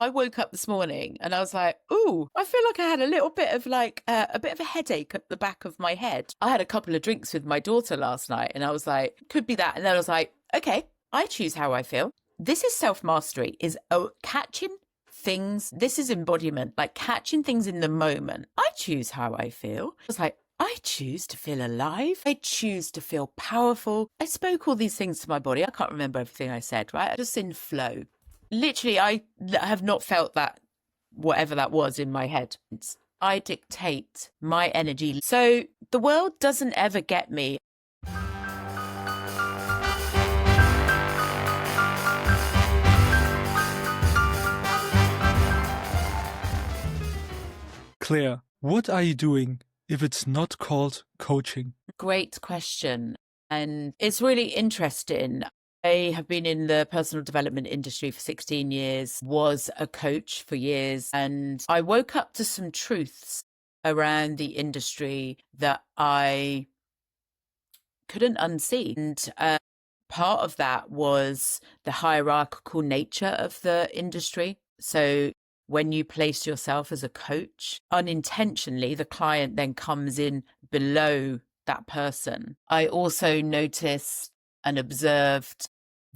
I woke up this morning and I was like, ooh, I feel like I had a little bit of a bit of a headache at the back of my head. I had a couple of drinks with my daughter last night and I was like, could be that. And then I was like, okay, I choose how I feel. This is self-mastery, is catching things. This is embodiment, like catching things in the moment. I choose how I feel. I was like, I choose to feel alive. I choose to feel powerful. I spoke all these things to my body. I can't remember everything I said, right? Just in flow. Literally, I have not felt that, whatever that was in my head. I dictate my energy. So the world doesn't ever get me. Claire, what are you doing if it's not called coaching? Great question. And it's really interesting. I have been in the personal development industry for 16 years, was a coach for years, and I woke up to some truths around the industry that I couldn't unsee. And part of that was the hierarchical nature of the industry. So when you place yourself as a coach, unintentionally, the client then comes in below that person. I also noticed and observed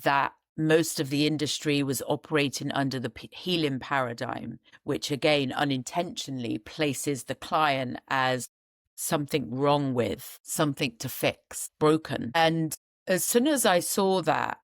that most of the industry was operating under the healing paradigm, which again, unintentionally places the client as something wrong with, something to fix, broken. And as soon as I saw that,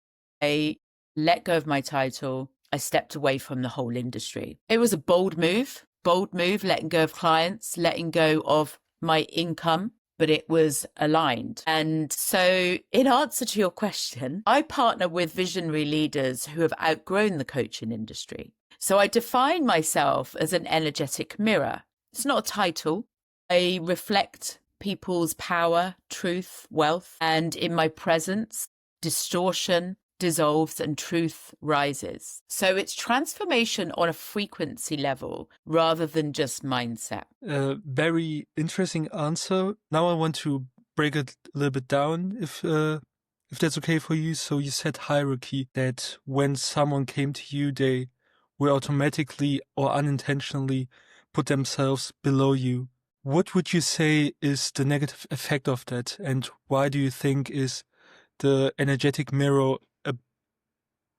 I let go of my title. I stepped away from the whole industry. It was a bold move, letting go of clients, letting go of my income, but it was aligned. And so in answer to your question, I partner with visionary leaders who have outgrown the coaching industry. So I define myself as an energetic mirror. It's not a title. I reflect people's power, truth, wealth, and in my presence, distortion dissolves and truth rises. So it's transformation on a frequency level rather than just mindset. Very interesting answer. Now I want to break it a little bit down, if that's okay for you. So you said hierarchy, that when someone came to you, they will automatically or unintentionally put themselves below you. What would you say is the negative effect of that? And why do you think is the energetic mirror a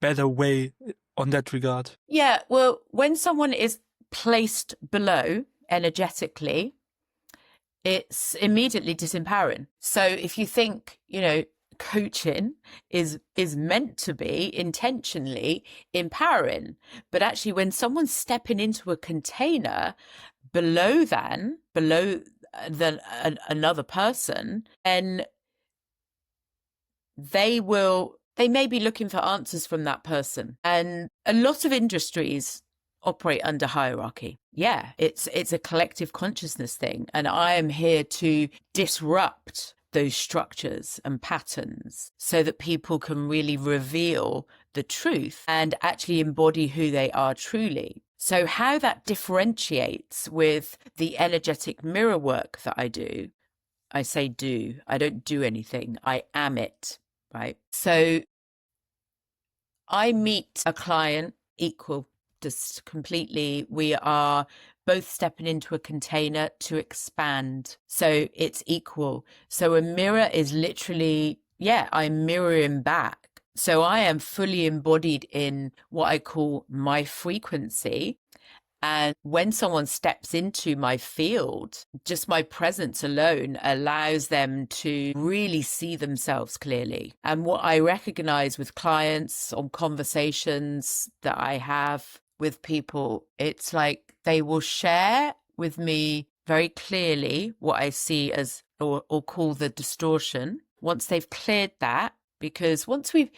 better way on that regard? Yeah, well, when someone is placed below energetically, it's immediately disempowering. So if you think, coaching is meant to be intentionally empowering, but actually when someone's stepping into a container below than another person, then they may be looking for answers from that person. And a lot of industries operate under hierarchy. Yeah, it's a collective consciousness thing. And I am here to disrupt those structures and patterns so that people can really reveal the truth and actually embody who they are truly. So how that differentiates with the energetic mirror work that I do, I say do, I don't do anything, I am it, right? So I meet a client equal, just completely. We are both stepping into a container to expand. So it's equal. So a mirror is literally, I'm mirroring back. So I am fully embodied in what I call my frequency. And when someone steps into my field, just my presence alone allows them to really see themselves clearly. And what I recognize with clients on conversations that I have with people, it's like they will share with me very clearly what I see as or call the distortion. Once they've cleared that, because once we've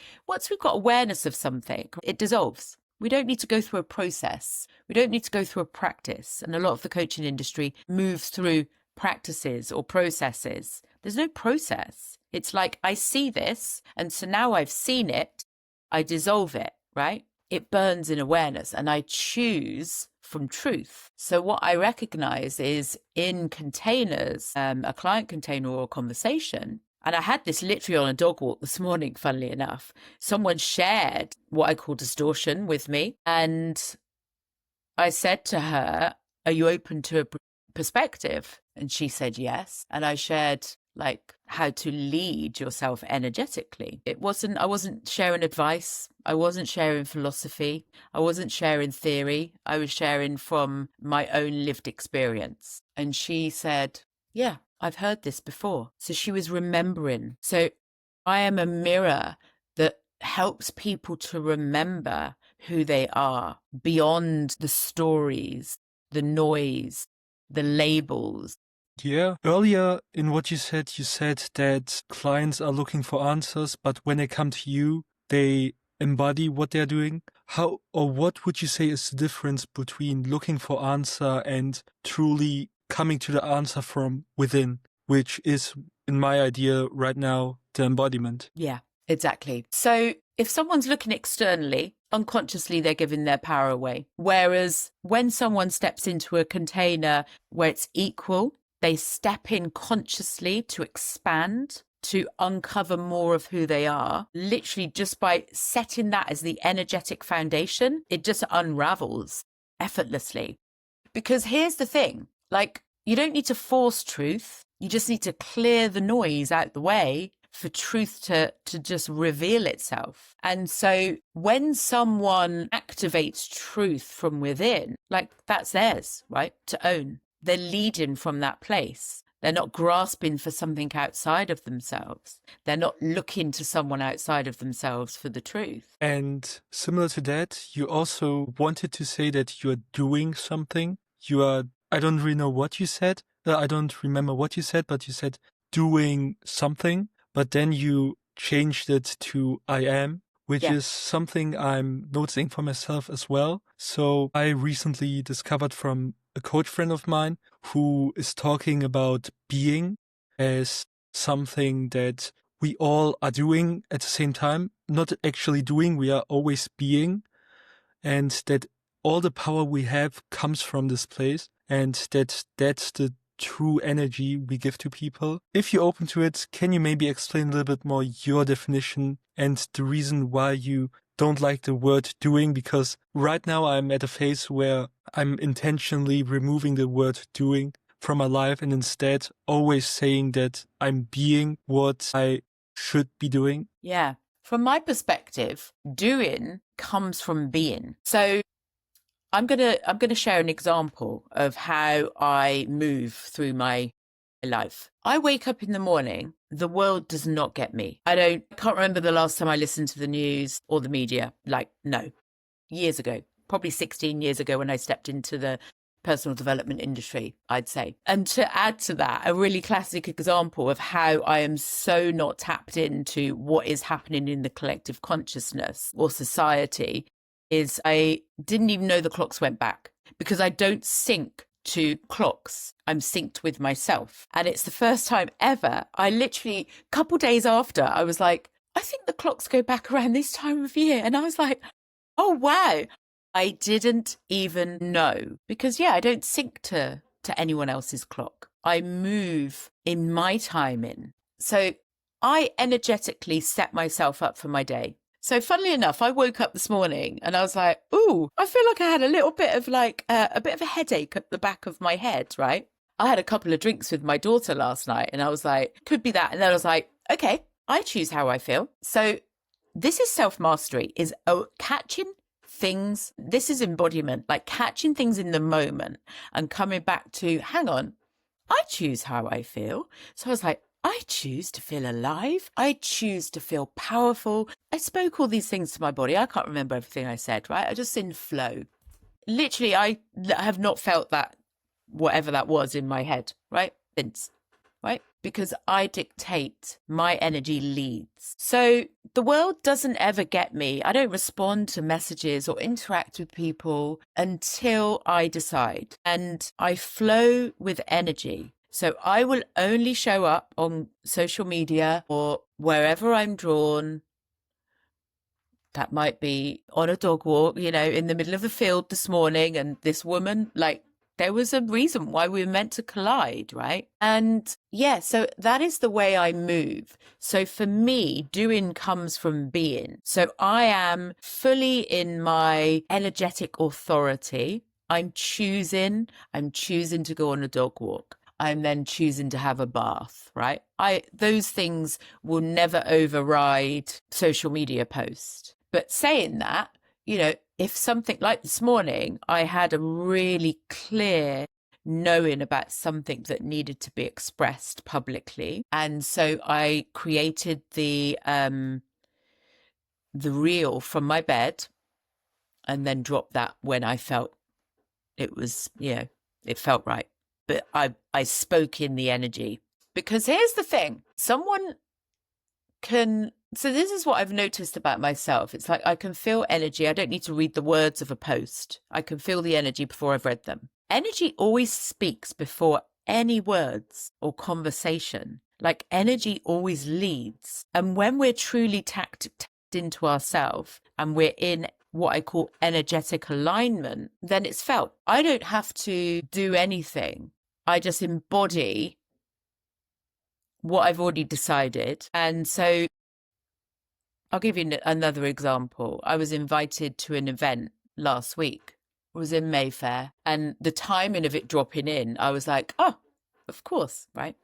got awareness of something, it dissolves. We don't need to go through a process. We don't need to go through a practice. And a lot of the coaching industry moves through practices or processes. There's no process. It's like, I see this, and so now I've seen it, I dissolve it, right? It burns in awareness, and I choose from truth. So what I recognize is in containers, a client container or a conversation, and I had this literally on a dog walk this morning, funnily enough. Someone shared what I call distortion with me. And I said to her, are you open to a perspective? And she said yes. And I shared like how to lead yourself energetically. I wasn't sharing advice. I wasn't sharing philosophy. I wasn't sharing theory. I was sharing from my own lived experience. And she said, yeah, I've heard this before. So she was remembering. So I am a mirror that helps people to remember who they are beyond the stories, the noise, the labels. Yeah. Earlier in what you said that clients are looking for answers, but when they come to you, they embody what they're doing. How or what would you say is the difference between looking for answer and truly coming to the answer from within, which is, in my idea right now, the embodiment? Yeah, exactly. So if someone's looking externally, unconsciously, they're giving their power away. Whereas when someone steps into a container where it's equal, they step in consciously to expand, to uncover more of who they are. Literally, just by setting that as the energetic foundation, it just unravels effortlessly. Because here's the thing, like, you don't need to force truth. You just need to clear the noise out the way for truth to just reveal itself. And so when someone activates truth from within, like, that's theirs, right? To own. They're leading from that place. They're not grasping for something outside of themselves. They're not looking to someone outside of themselves for the truth. And similar to that, you also wanted to say that you are doing something. I don't really know what you said. I don't remember what you said, but you said doing something, but then you changed it to I am, which Yeah. is something I'm noticing for myself as well. So I recently discovered from a coach friend of mine who is talking about being as something that we all are doing at the same time, not actually doing, we are always being, and that all the power we have comes from this place, and that's the true energy we give to people. If you're open to it, can you maybe explain a little bit more your definition and the reason why you don't like the word doing? Because right now I'm at a phase where I'm intentionally removing the word doing from my life and instead always saying that I'm being what I should be doing. Yeah. From my perspective, doing comes from being. So I'm gonna share an example of how I move through my life. I wake up in the morning, the world does not get me. I can't remember the last time I listened to the news or the media. Like, no, years ago, probably 16 years ago when I stepped into the personal development industry, I'd say. And to add to that, a really classic example of how I am so not tapped into what is happening in the collective consciousness or society is I didn't even know the clocks went back because I don't sync to clocks. I'm synced with myself. And it's the first time ever. I literally, a couple days after, I was like, I think the clocks go back around this time of year. And I was like, oh, wow. I didn't even know because, yeah, I don't sync to anyone else's clock. I move in my timing. So I energetically set myself up for my day. So funnily enough, I woke up this morning and I was like, ooh, I feel like I had a little bit of like a bit of a headache at the back of my head, right? I had a couple of drinks with my daughter last night and I was like, could be that. And then I was like, okay, I choose how I feel. So this is self-mastery, is catching things. This is embodiment, like catching things in the moment and coming back to, hang on, I choose how I feel. So I was like, I choose to feel alive. I choose to feel powerful. I spoke all these things to my body. I can't remember everything I said, right? I just in flow. Literally, I have not felt that, whatever that was in my head, right? Since, right? Because I dictate, my energy leads. So the world doesn't ever get me. I don't respond to messages or interact with people until I decide. And I flow with energy. So I will only show up on social media or wherever I'm drawn. That might be on a dog walk, in the middle of the field this morning. And this woman, like, there was a reason why we were meant to collide, right? And yeah, so that is the way I move. So for me, doing comes from being. So I am fully in my energetic authority. I'm choosing to go on a dog walk. I'm then choosing to have a bath, right? Those things will never override social media post. But saying that, if something like this morning, I had a really clear knowing about something that needed to be expressed publicly. And so I created the reel from my bed and then dropped that when I felt it was, it felt right. But I spoke in the energy, because here's the thing. Someone can, so this is what I've noticed about myself. It's like I can feel energy. I don't need to read the words of a post. I can feel the energy before I've read them. Energy always speaks before any words or conversation. Like energy always leads. And when we're truly tapped into ourselves and we're in what I call energetic alignment, then it's felt. I don't have to do anything. I just embody what I've already decided. And so I'll give you another example. I was invited to an event last week. It was in Mayfair, and the timing of it dropping in, I was like, oh, of course, right?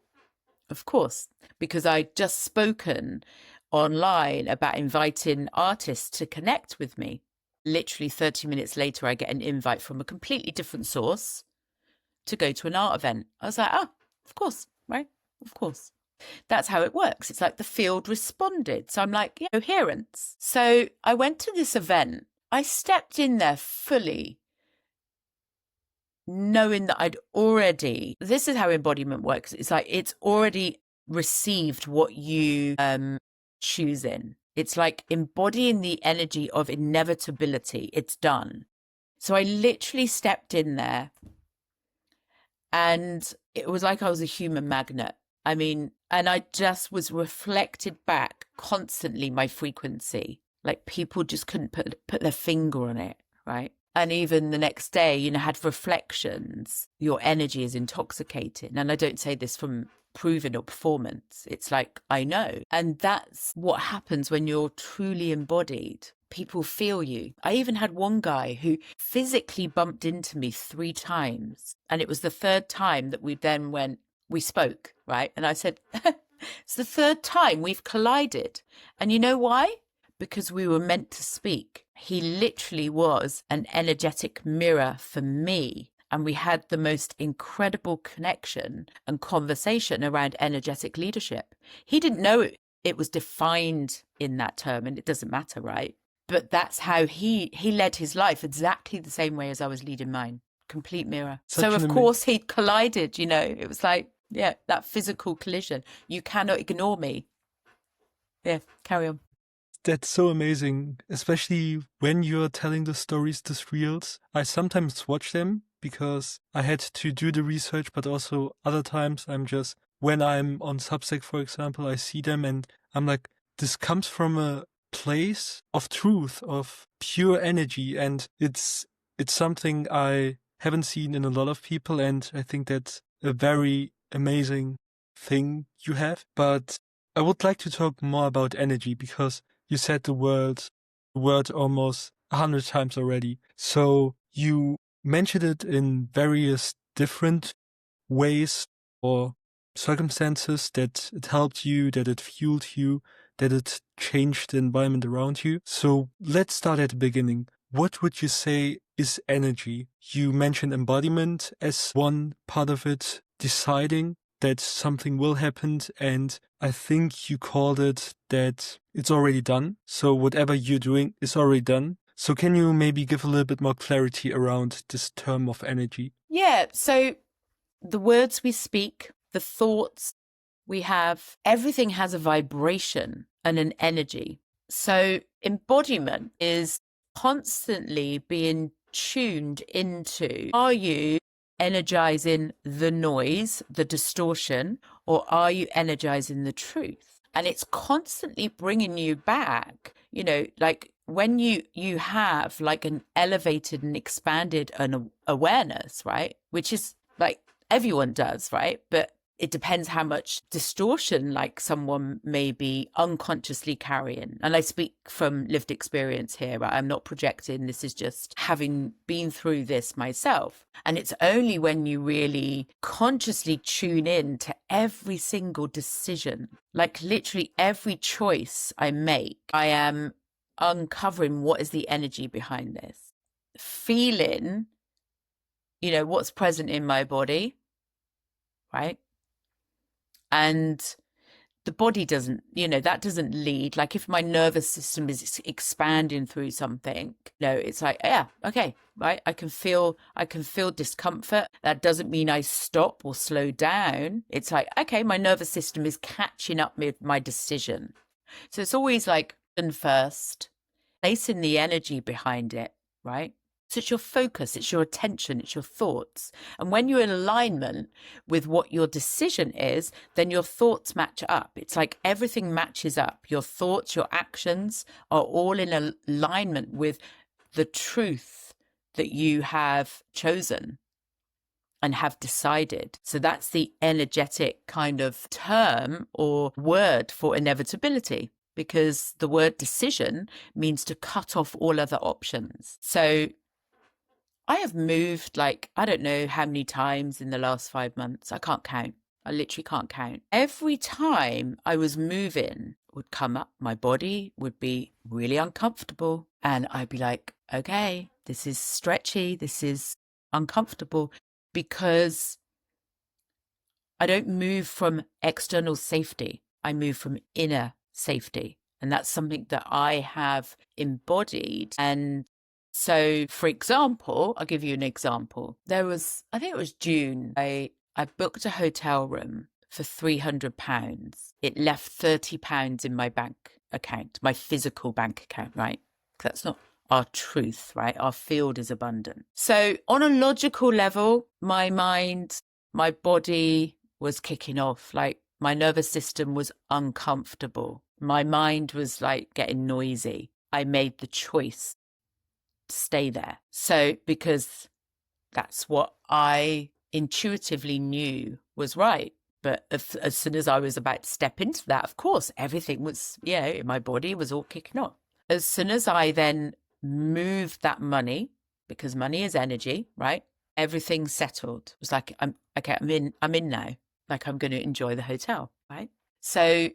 Of course, because I'd just spoken online about inviting artists to connect with me. Literally 30 minutes later, I get an invite from a completely different source to go to an art event. I was like, oh, of course, right? Of course. That's how it works. It's like the field responded. So I'm like, coherence. So I went to this event. I stepped in there fully knowing that this is how embodiment works. It's like it's already received what you choose in. It's like embodying the energy of inevitability. It's done. So I literally stepped in there and it was like I was a human magnet. I mean, and I just was reflected back constantly, my frequency. Like people just couldn't put their finger on it, right? And even the next day, had reflections. Your energy is intoxicating. And I don't say this from proven or performance. It's like, I know. And that's what happens when you're truly embodied. People feel you. I even had one guy who physically bumped into me 3 times. And it was the 3rd time that we spoke, right? And I said, it's the 3rd time we've collided. And you know why? Because we were meant to speak. He literally was an energetic mirror for me. And we had the most incredible connection and conversation around energetic leadership. He didn't know it was defined in that term, and it doesn't matter, right? But that's how he led his life exactly the same way as I was leading mine. Complete mirror. So of course he collided, It was like, that physical collision. You cannot ignore me. Yeah, carry on. That's so amazing, especially when you're telling the stories, these reels. I sometimes watch them because I had to do the research, but also other times when I'm on Substack, for example, I see them and I'm like, this comes from a place of truth, of pure energy. And it's something I haven't seen in a lot of people. And I think that's a very amazing thing you have. But I would like to talk more about energy because you said the word almost 100 times already. So you mentioned it in various different ways or circumstances, that it helped you, that it fueled you, that it changed the environment around you. So let's start at the beginning. What would you say is energy? You mentioned embodiment as one part of it, deciding that something will happen, and I think you called it that it's already done. So whatever you're doing is already done. So can you maybe give a little bit more clarity around this term of energy? Yeah, so the words we speak, the thoughts we have, everything has a vibration and an energy. So embodiment is constantly being tuned into, are you energizing the noise, the distortion, or are you energizing the truth? And it's constantly bringing you back, like when you have like an elevated and expanded an awareness, right? Which is like everyone does, right? But it depends how much distortion like someone may be unconsciously carrying. And I speak from lived experience here, right? I'm not projecting. This is just having been through this myself. And it's only when you really consciously tune in to every single decision, like literally every choice I make, I am uncovering what is the energy behind this. Feeling, what's present in my body, right? And the body doesn't, that doesn't lead. Like if my nervous system is expanding through something, it's like, yeah, okay, right. I can feel discomfort. That doesn't mean I stop or slow down. It's like, okay, my nervous system is catching up with my decision. So it's always like, and first, placing the energy behind it, right? So it's your focus, it's your attention, it's your thoughts. And when you're in alignment with what your decision is, then your thoughts match up. It's like everything matches up. Your thoughts, your actions are all in alignment with the truth that you have chosen and have decided. So that's the energetic kind of term or word for inevitability, because the word decision means to cut off all other options. So I have moved like, I don't know how many times in the last 5 months. I can't count. I literally can't count. Every time I was moving would come up, my body would be really uncomfortable. And I'd be like, okay, this is stretchy. This is uncomfortable, because I don't move from external safety. I move from inner safety. And that's something that I have embodied. And so, for example, I'll give you an example. I think it was June, I booked a hotel room for £300. It left £30 in my bank account, my physical bank account, right? That's not our truth, right? Our field is abundant. So on a logical level, my mind, my body was kicking off. Like my nervous system was uncomfortable. My mind was like getting noisy. I made the choice stay there. So because that's what I intuitively knew was right. But as soon as I was about to step into that, of course, everything was, in my body was all kicking off. As soon as I then moved that money, because money is energy, right? Everything settled. It was like, I'm in now. Like I'm going to enjoy the hotel, right? So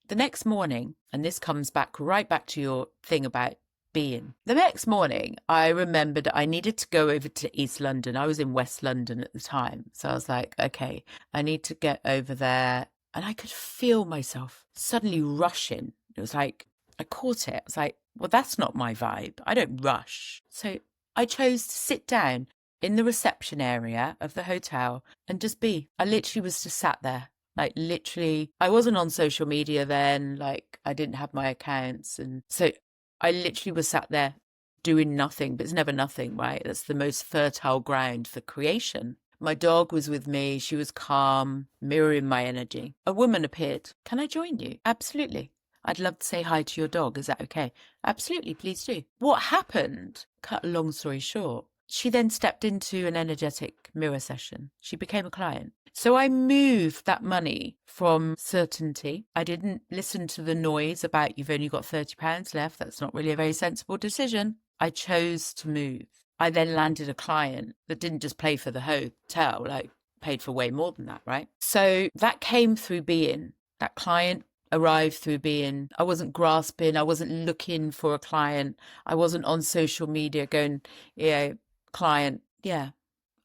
the next morning, and this comes right back to your thing about being. The next morning, I remembered I needed to go over to East London. I was in West London at the time. So I was like, okay, I need to get over there. And I could feel myself suddenly rushing. It was like, I caught it. I was like, well, that's not my vibe. I don't rush. So I chose to sit down in the reception area of the hotel and just be. I literally was just sat there. Like literally, I wasn't on social media then. Like I didn't have my accounts. And so I literally was sat there doing nothing, but it's never nothing, right? That's the most fertile ground for creation. My dog was with me. She was calm, mirroring my energy. A woman appeared. Can I join you? Absolutely. I'd love to say hi to your dog. Is that okay? Absolutely, please do. What happened? Cut a long story short. She then stepped into an energetic mirror session. She became a client. So I moved that money from certainty. I didn't listen to the noise about you've only got £30 left. That's not really a very sensible decision. I chose to move. I then landed a client that didn't just pay for the hotel, like paid for way more than that, right? So that came through being. That client arrived through being. I wasn't grasping. I wasn't looking for a client. I wasn't on social media going, client. Yeah.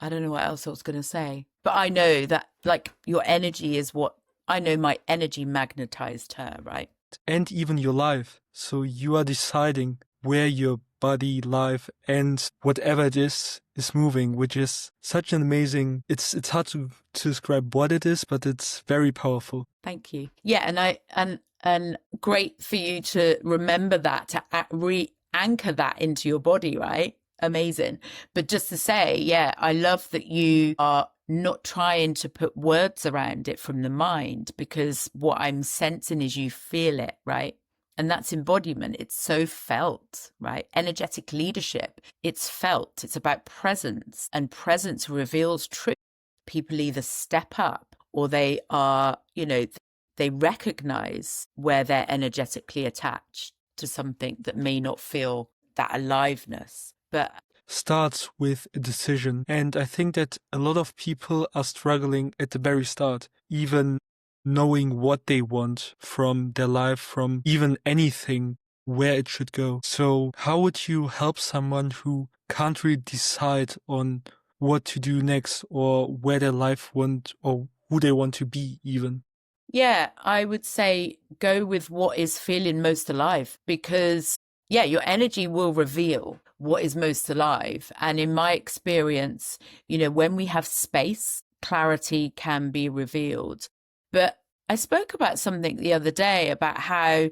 I don't know what else I was going to say. But I know that like your energy is what I know my energy magnetized her, right? And even your life. So you are deciding where your body, life, and whatever it is moving, which is such an amazing, it's hard to describe what it is, but it's very powerful. Thank you. Yeah. And great for you to remember that, to re-anchor that into your body, right? Amazing. But just to say, yeah, I love that you are not trying to put words around it from the mind, because what I'm sensing is you feel it, right? And that's embodiment. It's so felt, right? Energetic leadership, it's felt. It's about presence, and presence reveals truth. People either step up or they are, they recognize where they're energetically attached to something that may not feel that aliveness. But starts with a decision. And I think that a lot of people are struggling at the very start, even knowing what they want from their life, from even anything, where it should go. So how would you help someone who can't really decide on what to do next, or where their life want, or who they want to be even? yeah, I would say go with what is feeling most alive, because yeah, your energy will reveal what is most alive. And in my experience, when we have space, clarity can be revealed. But I spoke about something the other day about how,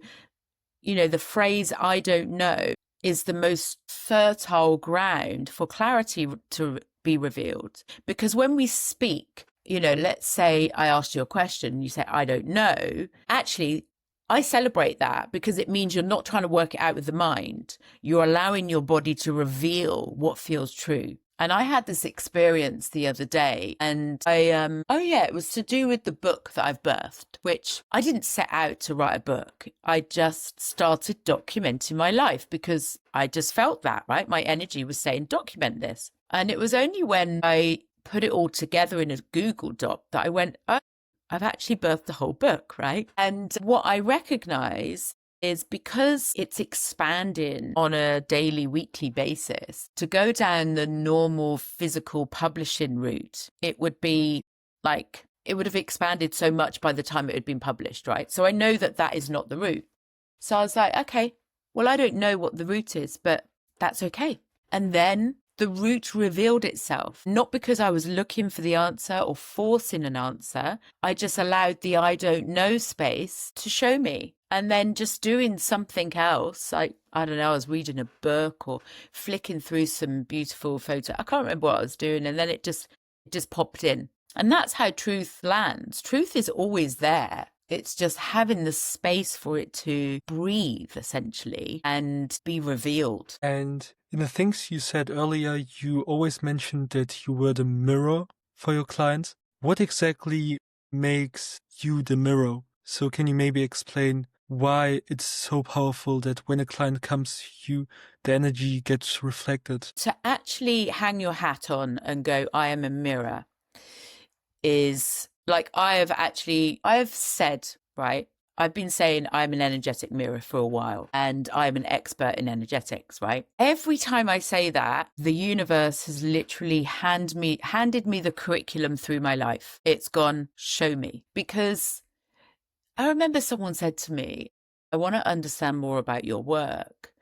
the phrase "I don't know" is the most fertile ground for clarity to be revealed. Because when we speak, let's say I asked you a question and you say, "I don't know." Actually, I celebrate that, because it means you're not trying to work it out with the mind. You're allowing your body to reveal what feels true. And I had this experience the other day, and it was to do with the book that I've birthed, which I didn't set out to write a book. I just started documenting my life because I just felt that, right? My energy was saying, document this. And it was only when I put it all together in a Google Doc that I went, oh, I've actually birthed the whole book, right? And what I recognize is, because it's expanding on a daily, weekly basis, to go down the normal physical publishing route, it would be like, it would have expanded so much by the time it had been published, right? So I know that that is not the route. So I was like, okay, well, I don't know what the route is, but that's okay. And then the route revealed itself, not because I was looking for the answer or forcing an answer. I just allowed the I don't know space to show me. And then just doing something else, I don't know, I was reading a book or flicking through some beautiful photo. I can't remember what I was doing. And then it just popped in. And that's how truth lands. Truth is always there. It's just having the space for it to breathe, essentially, and be revealed. And in the things you said earlier, you always mentioned that you were the mirror for your clients. What exactly makes you the mirror? So can you maybe explain why it's so powerful that when a client comes to you, the energy gets reflected? To actually hang your hat on and go, I am a mirror, is like, I've said, right? I've been saying I'm an energetic mirror for a while, and I'm an expert in energetics, right? Every time I say that, the universe has literally handed me the curriculum through my life. It's gone, show me. Because I remember someone said to me, I want to understand more about your work.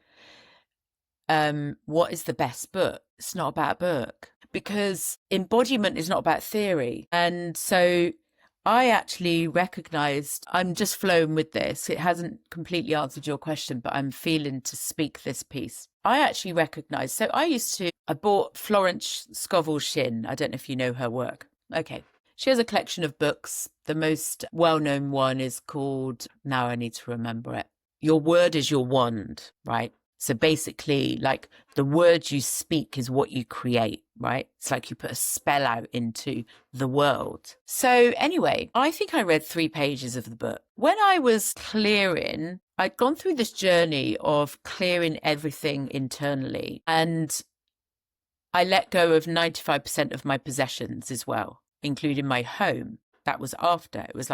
What is the best book? It's not about a book, because embodiment is not about theory. And so I actually recognized, I'm just flowing with this. It hasn't completely answered your question, but I'm feeling to speak this piece. I actually recognized, so I bought Florence Scovel Shinn. I don't know if you know her work. Okay. She has a collection of books. The most well-known one is called, now I need to remember it, Your Word is Your Wand, right? So basically, like, the words you speak is what you create, right? It's like you put a spell out into the world. So anyway, I think I read 3 pages of the book. When I was clearing, I'd gone through this journey of clearing everything internally, and I let go of 95% of my possessions as well, including my home. That was after. It was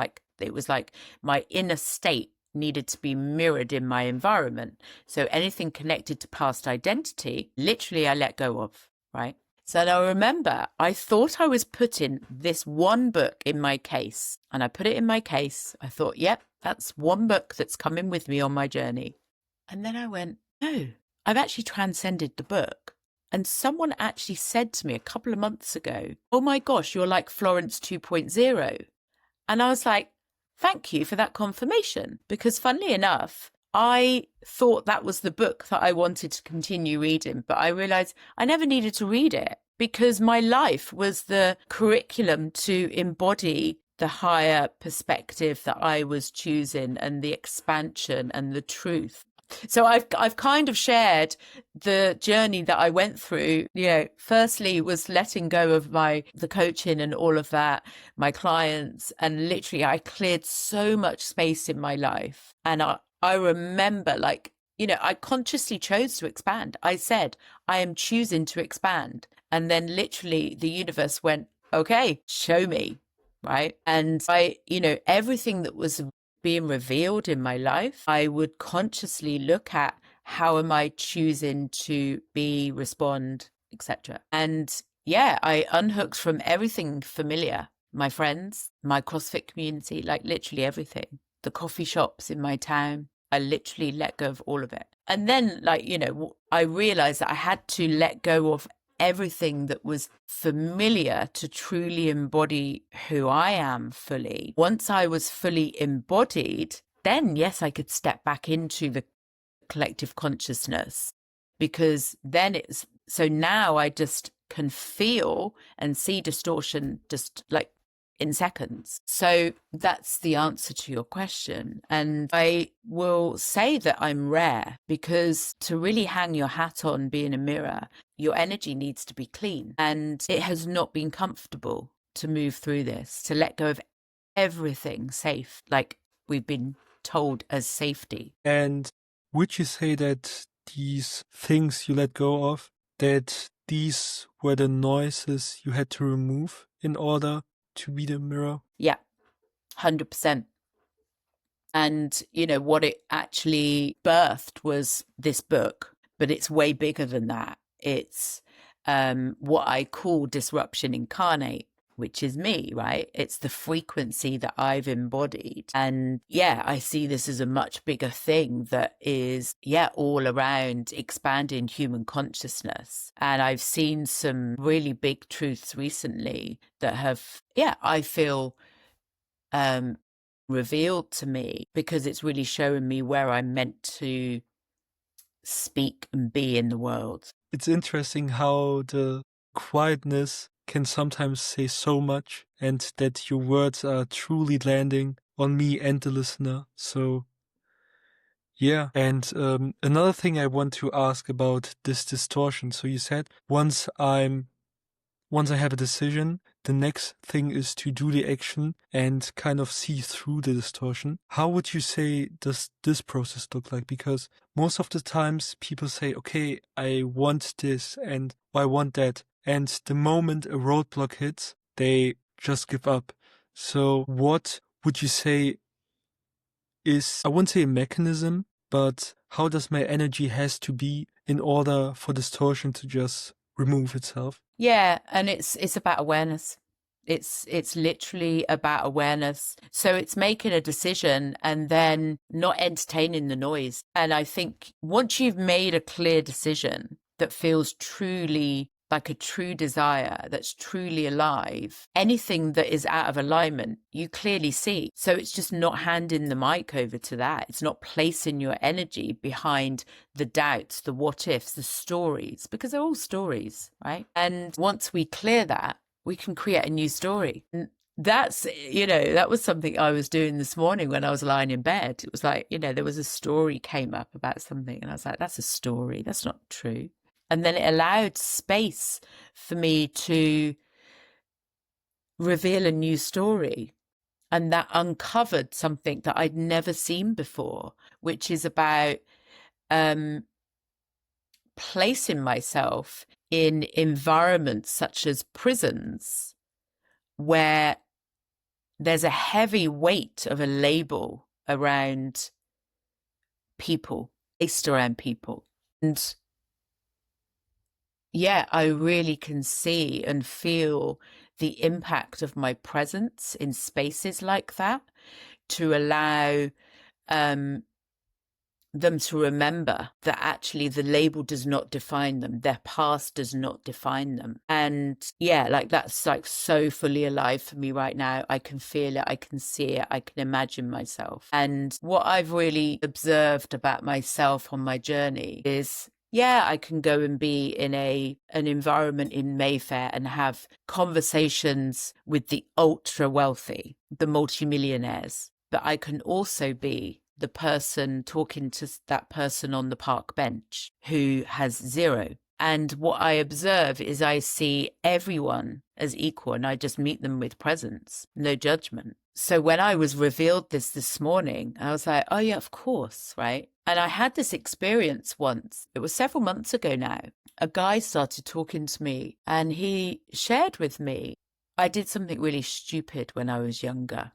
like my inner state needed to be mirrored in my environment. So anything connected to past identity, literally I let go of, right? So now, remember, I thought I was putting this one book in my case, and I put it in my case. I thought, yep, that's one book that's coming with me on my journey. And then I went, no, I've actually transcended the book. And someone actually said to me a couple of months ago, oh my gosh, you're like Florence 2.0. And I was like, thank you for that confirmation. Because funnily enough, I thought that was the book that I wanted to continue reading, but I realized I never needed to read it, because my life was the curriculum to embody the higher perspective that I was choosing, and the expansion and the truth. So I've kind of shared the journey that I went through. You know, firstly was letting go of the coaching and all of that, my clients, and literally I cleared so much space in my life. And I remember, like, you know, I consciously chose to expand. I said, I am choosing to expand. And then literally the universe went, okay, show me. Right. And you know, everything that was being revealed in my life, I would consciously look at how am I choosing to be, respond, etc. And yeah, I unhooked from everything familiar, my friends, my CrossFit community, like literally everything, the coffee shops in my town. I literally let go of all of it. And then, like, you know, I realized that I had to let go of everything that was familiar to truly embody who I am fully. Once I was fully embodied, then yes, I could step back into the collective consciousness, because then it's so now I just can feel and see distortion just like in seconds. So that's the answer to your question. And I will say that I'm rare, because to really hang your hat on being a mirror, your energy needs to be clean. And it has not been comfortable to move through this, to let go of everything safe, like we've been told as safety. And would you say that these things you let go of, that these were the noises you had to remove in order to be the mirror? Yeah, 100%. And, you know, what it actually birthed was this book, but it's way bigger than that. It's what I call disruption incarnate, which is me, right? It's the frequency that I've embodied. And yeah, I see this as a much bigger thing that is, yeah, all around expanding human consciousness. And I've seen some really big truths recently that have, yeah, I feel revealed to me, because it's really showing me where I'm meant to speak and be in the world. It's interesting how the quietness can sometimes say so much, and that your words are truly landing on me and the listener. So yeah. And another thing I want to ask about this distortion. So you said once I have a decision, the next thing is to do the action and kind of see through the distortion. How would you say does this process look like? Because most of the times people say, okay, I want this and I want that. And the moment a roadblock hits, they just give up. So what would you say is, I wouldn't say a mechanism, but how does my energy has to be in order for distortion to just remove itself? Yeah, and it's about awareness. It's literally about awareness. So it's making a decision and then not entertaining the noise. And I think once you've made a clear decision that feels truly like a true desire, that's truly alive, anything that is out of alignment, you clearly see. So it's just not handing the mic over to that. It's not placing your energy behind the doubts, the what ifs, the stories, because they're all stories, right? And once we clear that, we can create a new story. And that's, you know, that was something I was doing this morning when I was lying in bed. It was like, you know, there was a story came up about something, and I was like, that's a story. That's not true. And then it allowed space for me to reveal a new story. And that uncovered something that I'd never seen before, which is about placing myself in environments such as prisons, where there's a heavy weight of a label around people, based around people. And yeah, I really can see and feel the impact of my presence in spaces like that, to allow them to remember that actually the label does not define them. Their past does not define them. And yeah, like that's like so fully alive for me right now. I can feel it. I can see it. I can imagine myself. And what I've really observed about myself on my journey is, yeah, I can go and be in an environment in Mayfair and have conversations with the ultra wealthy, the multimillionaires. But I can also be the person talking to that person on the park bench who has 0. And what I observe is I see everyone as equal and I just meet them with presence, no judgment. So when I was revealed this morning, I was like, oh yeah, of course, right? And I had this experience once. It was several months ago now. A guy started talking to me and he shared with me, I did something really stupid when I was younger.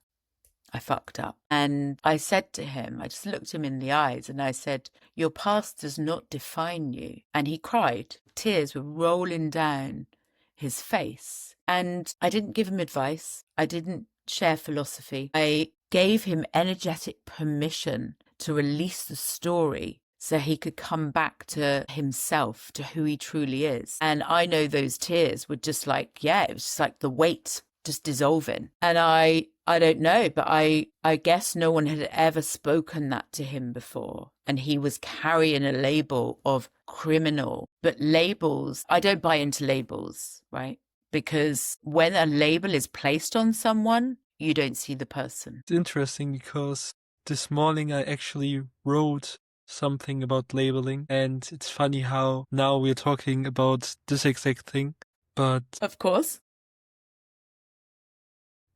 I fucked up. And I said to him, I just looked him in the eyes and I said, your past does not define you. And he cried. Tears were rolling down his face. And I didn't give him advice. I didn't share philosophy. I gave him energetic permission to release the story so he could come back to himself, to who he truly is. And I know those tears were just like, yeah, it was just like the weight just dissolving. And I don't know, but I guess no one had ever spoken that to him before. And he was carrying a label of criminal. But labels, I don't buy into labels, right? Because when a label is placed on someone, you don't see the person. It's interesting because this morning I actually wrote something about labeling, and it's funny how now we're talking about this exact thing. But of course.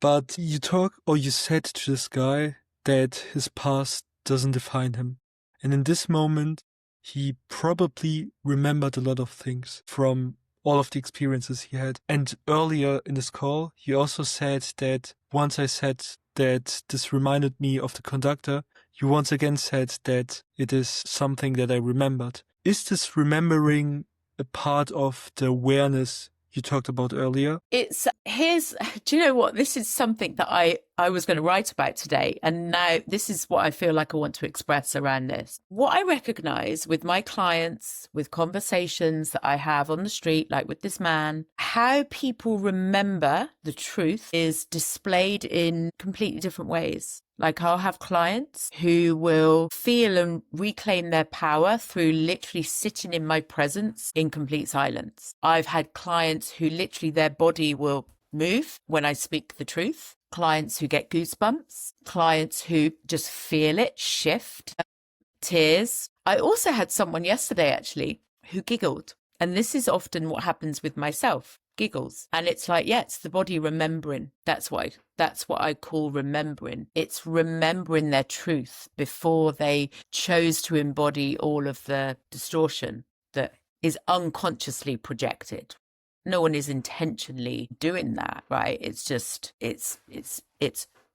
But you said to this guy that his past doesn't define him. And in this moment, he probably remembered a lot of things from all of the experiences he had. And earlier in this call, he also said that once I said that this reminded me of the conductor, you once again said that it is something that I remembered. Is this remembering a part of the awareness you talked about earlier? Do you know what? This is something that I was going to write about today. And now this is what I feel like I want to express around this. What I recognize with my clients, with conversations that I have on the street, like with this man, how people remember the truth is displayed in completely different ways. Like I'll have clients who will feel and reclaim their power through literally sitting in my presence in complete silence. I've had clients who literally their body will move when I speak the truth. Clients who get goosebumps. Clients who just feel it shift. Tears. I also had someone yesterday actually who giggled. And this is often what happens with myself. Giggles. And it's like, yeah, it's the body remembering. That's what I call remembering. It's remembering their truth before they chose to embody all of the distortion that is unconsciously projected. No one is intentionally doing that, right? It's just, it's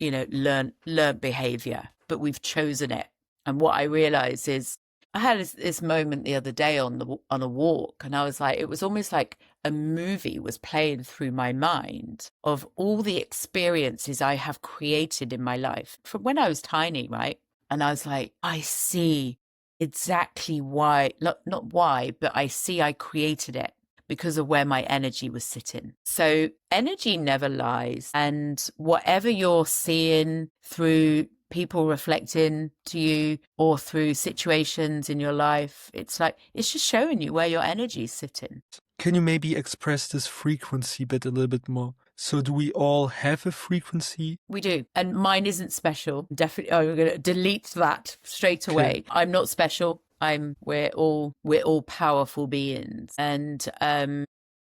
learned behavior, but we've chosen it. And what I realize is I had this moment the other day on a walk, and I was like, it was almost like a movie was playing through my mind of all the experiences I have created in my life from when I was tiny, right? And I was like, I see exactly why, not why, but I see I created it because of where my energy was sitting. So energy never lies. And whatever you're seeing through people reflecting to you or through situations in your life, it's just showing you where your energy is sitting. Can you maybe express this frequency bit a little bit more? So do we all have a frequency? We do. And mine isn't special. Definitely, I'm going to delete that straight away. Okay. I'm not special. We're all powerful beings. And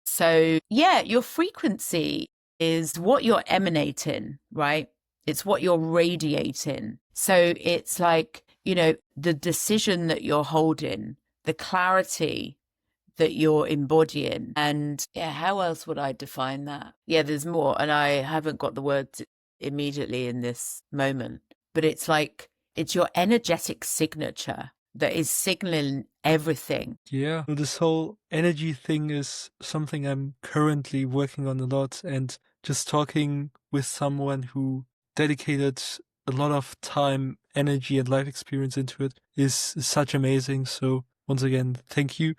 so, yeah, your frequency is what you're emanating, right? It's what you're radiating. So it's like, the decision that you're holding, the clarity that you're embodying. And yeah, how else would I define that? Yeah, there's more. And I haven't got the words immediately in this moment, but it's like, it's your energetic signature that is signaling everything. Yeah, this whole energy thing is something I'm currently working on a lot, and just talking with someone who dedicated a lot of time, energy, and life experience into it is such amazing. So once again, thank you.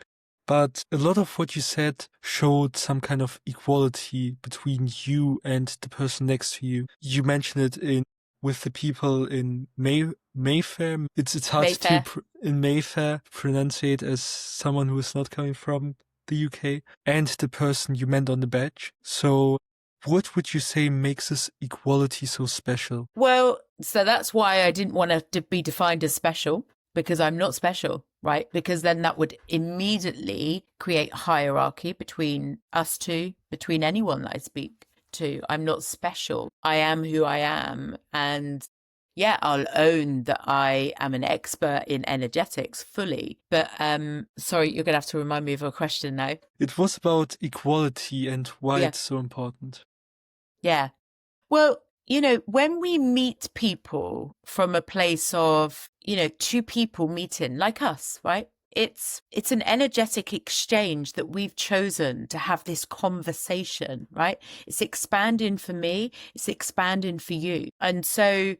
But a lot of what you said showed some kind of equality between you and the person next to you. You mentioned it with the people in Mayfair. It's hard Mayfair. In Mayfair pronunciate as someone who is not coming from the UK, and the person you meant on the badge. So what would you say makes this equality so special? Well, so that's why I didn't want to be defined as special, because I'm not special, right? Because then that would immediately create hierarchy between us two, between anyone that I speak to. I'm not special. I am who I am. And yeah, I'll own that I am an expert in energetics fully. But sorry, you're going to have to remind me of a question now. It was about equality and why Yeah. it's so important. Yeah. Well, when we meet people from a place of, two people meeting like us, right? It's an energetic exchange that we've chosen to have this conversation, right? It's expanding for me, it's expanding for you. And so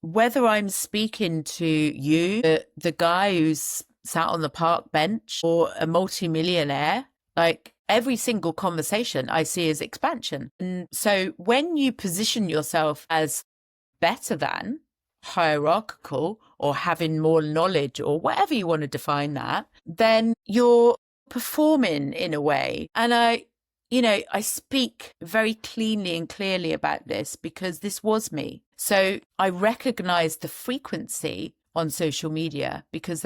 whether I'm speaking to you, the guy who's sat on the park bench, or a multimillionaire, like every single conversation I see is expansion. And so when you position yourself as better than, hierarchical, or having more knowledge, or whatever you want to define that, then you're performing in a way. And I speak very cleanly and clearly about this because this was me. So I recognized the frequency on social media because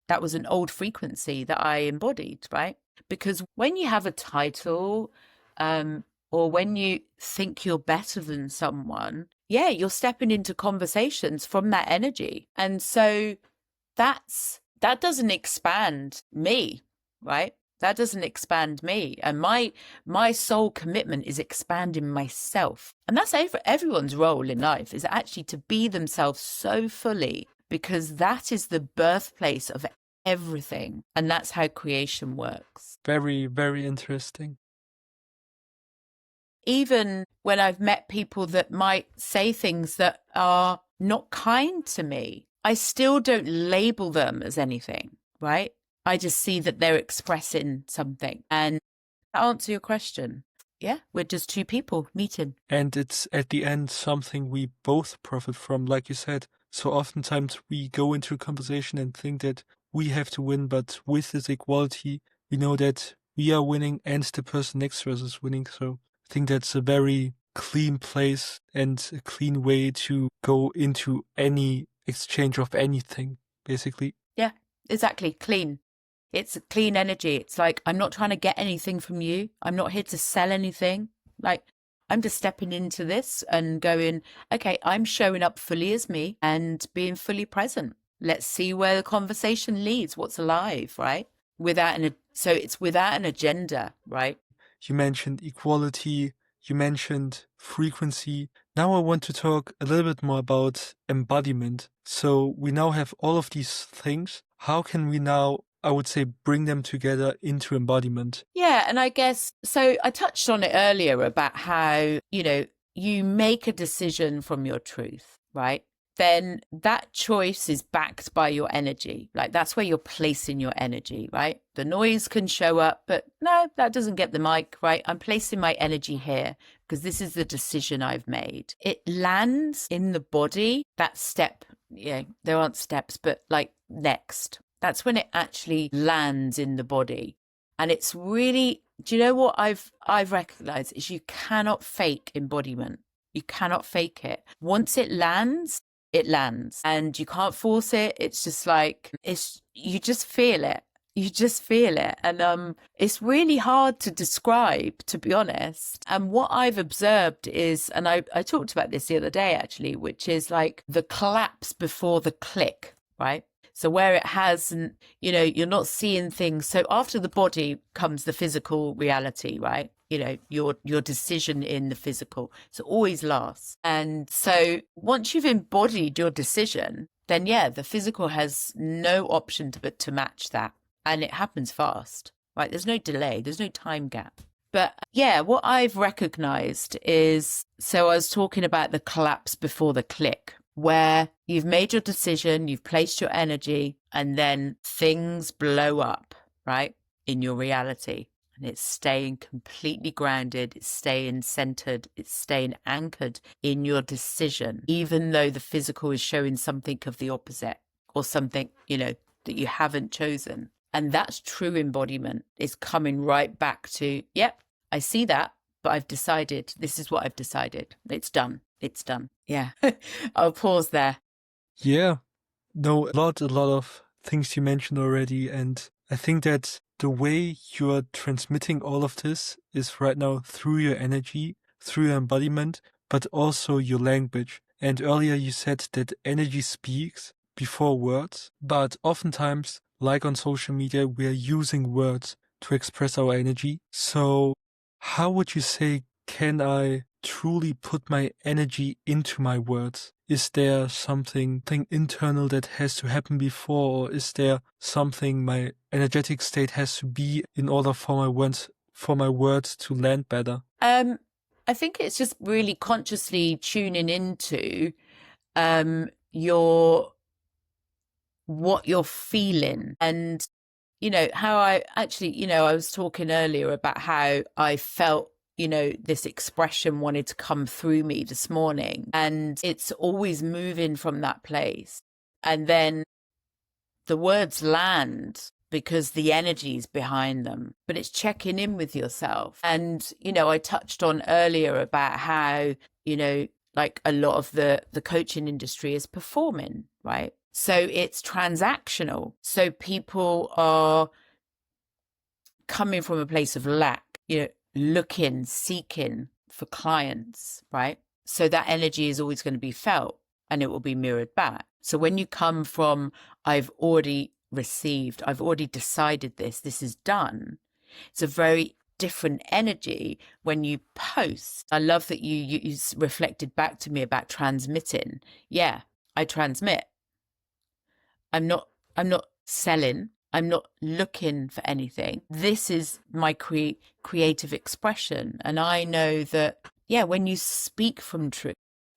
that was an old frequency that I embodied, right? Because when you have a title, or when you think you're better than someone, yeah, you're stepping into conversations from that energy. And so that doesn't expand me, right? That doesn't expand me. And my sole commitment is expanding myself. And that's everyone's role in life, is actually to be themselves so fully, because that is the birthplace of everything. And that's how creation works. Very, very interesting. Even when I've met people that might say things that are not kind to me, I still don't label them as anything, right? I just see that they're expressing something. And to answer your question, yeah, we're just two people meeting. And it's at the end something we both profit from, like you said. So oftentimes we go into a conversation and think that we have to win, but with this equality, we know that we are winning and the person next to us is winning. So I think that's a very clean place and a clean way to go into any exchange of anything, basically. Yeah, exactly. Clean. It's a clean energy. It's like, I'm not trying to get anything from you. I'm not here to sell anything. Like, I'm just stepping into this and going, okay, I'm showing up fully as me and being fully present. Let's see where the conversation leads. What's alive, right? So it's without an agenda, right? You mentioned equality, you mentioned frequency. Now I want to talk a little bit more about embodiment. So we now have all of these things. How can we now, I would say, bring them together into embodiment? Yeah. And I guess, so I touched on it earlier about how, you make a decision from your truth, right? Then that choice is backed by your energy. Like, that's where you're placing your energy, right? The noise can show up, but no, that doesn't get the mic, right? I'm placing my energy here because this is the decision I've made. It lands in the body. That step, yeah, there aren't steps, but like next. That's when it actually lands in the body. And it's really, do you know what I've recognized is you cannot fake embodiment. You cannot fake it. Once it lands and you can't force it. It's just like, you just feel it. You just feel it. And it's really hard to describe, to be honest. And what I've observed is, and I talked about this the other day, actually, which is like the collapse before the click, right? So where it hasn't, you're not seeing things. So after the body comes the physical reality, right? Your decision in the physical. So always lasts. And so once you've embodied your decision, then yeah, the physical has no option but to match that. And it happens fast, right? There's no delay. There's no time gap. But yeah, what I've recognized is, so I was talking about the collapse before the click, where you've made your decision, you've placed your energy, and then things blow up, right, in your reality. And it's staying completely grounded, it's staying centered, it's staying anchored in your decision, even though the physical is showing something of the opposite, or something, that you haven't chosen. And that's true embodiment. It's coming right back to, yep, I see that. but I've decided, this is what I've decided. It's done. It's done. Yeah. I'll pause there. Yeah. No, a lot of things you mentioned already. And I think that the way you are transmitting all of this is right now through your energy, through your embodiment, but also your language. And earlier you said that energy speaks before words, but oftentimes, like on social media, we are using words to express our energy. So how would you say, can I truly put my energy into my words? Is there something internal that has to happen before, or is there something my energetic state has to be in order for my words to land better? I think it's just really consciously tuning into your what you're feeling. And how I actually, I was talking earlier about how I felt, this expression wanted to come through me this morning, and it's always moving from that place. And then the words land because the energy is behind them, but it's checking in with yourself. And I touched on earlier about how like a lot of the coaching industry is performing, right? So it's transactional. So people are coming from a place of lack, looking, seeking for clients, right? So that energy is always going to be felt and it will be mirrored back. So when you come from, I've already received, I've already decided this is done, it's a very different energy when you post. I love that you reflected back to me about transmitting. Yeah, I transmit. I'm not selling. I'm not looking for anything. This is my creative expression. And I know that, yeah, when you speak from truth,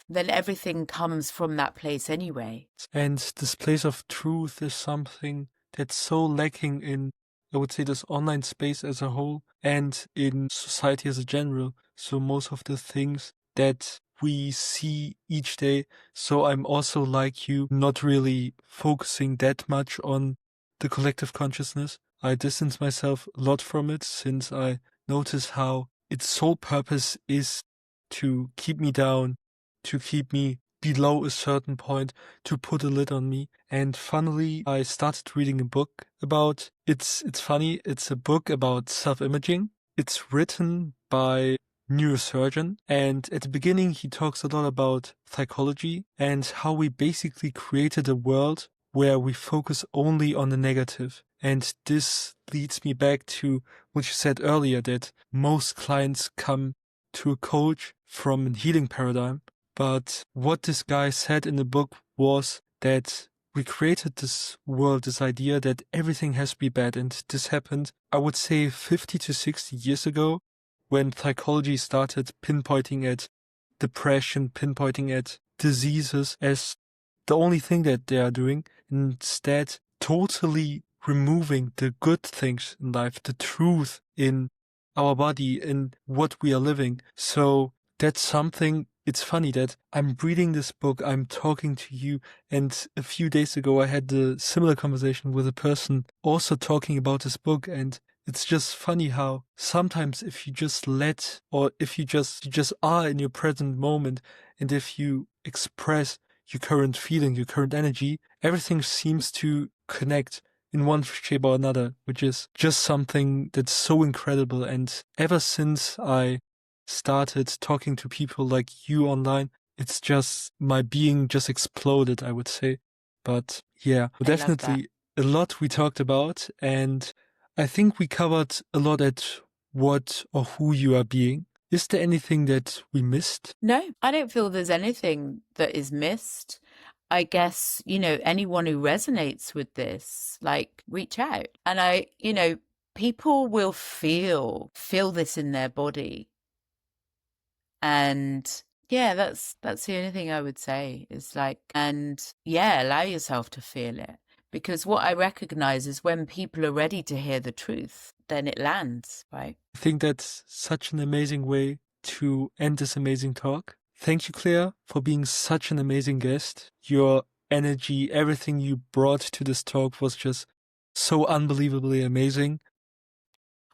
then everything comes from that place anyway. And this place of truth is something that's so lacking in, I would say, this online space as a whole and in society as a general. So most of the things that we see each day. So I'm also like you, not really focusing that much on the collective consciousness. I distance myself a lot from it since I notice how its sole purpose is to keep me down, to keep me below a certain point, to put a lid on me. And finally, I started reading a book about it's funny, it's a book about self-imaging. It's written by neurosurgeon, and at the beginning he talks a lot about psychology and how we basically created a world where we focus only on the negative. And this leads me back to what you said earlier, that most clients come to a coach from a healing paradigm. But what this guy said in the book was that we created this world, this idea that everything has to be bad. And this happened, I would say, 50 to 60 years ago, when psychology started pinpointing at depression, pinpointing at diseases as the only thing that they are doing, instead totally removing the good things in life, the truth in our body, in what we are living. So that's something. It's funny that I'm reading this book, I'm talking to you, and a few days ago I had a similar conversation with a person also talking about this book, and it's just funny how sometimes if you just let, or if you just are in your present moment, and if you express your current feeling, your current energy, everything seems to connect in one shape or another, which is just something that's so incredible. And ever since I started talking to people like you online, it's just, my being just exploded, I would say. But yeah, definitely a lot we talked about, and I think we covered a lot at what or who you are being. Is there anything that we missed? No, I don't feel there's anything that is missed. I guess, anyone who resonates with this, like, reach out. And people will feel this in their body. And yeah, that's the only thing I would say is like, and yeah, allow yourself to feel it. Because what I recognize is when people are ready to hear the truth, then it lands, right? I think that's such an amazing way to end this amazing talk. Thank you, Claire, for being such an amazing guest. Your energy, everything you brought to this talk was just so unbelievably amazing.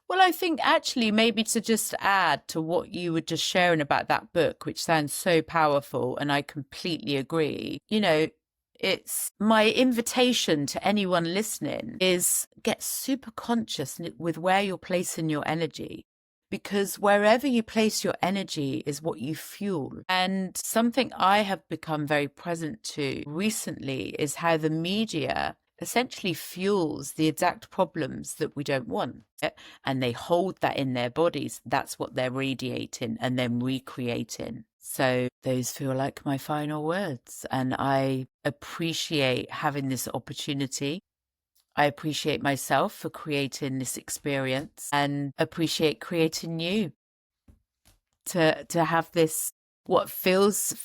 Well, I think actually maybe to just add to what you were just sharing about that book, which sounds so powerful, and I completely agree, it's my invitation to anyone listening is get super conscious with where you're placing your energy. Because wherever you place your energy is what you fuel. And something I have become very present to recently is how the media essentially fuels the exact problems that we don't want. And they hold that in their bodies. That's what they're radiating and then recreating. So those feel like my final words. And I appreciate having this opportunity. I appreciate myself for creating this experience and appreciate creating you to have this what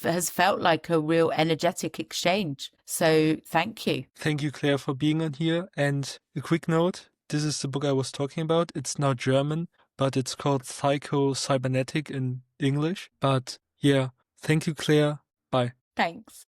has felt like a real energetic exchange. So thank you. Thank you, Claire, for being on here. And a quick note, this is the book I was talking about. It's now German, but it's called Psycho-Cybernetic in English. But yeah, thank you, Claire. Bye. Thanks.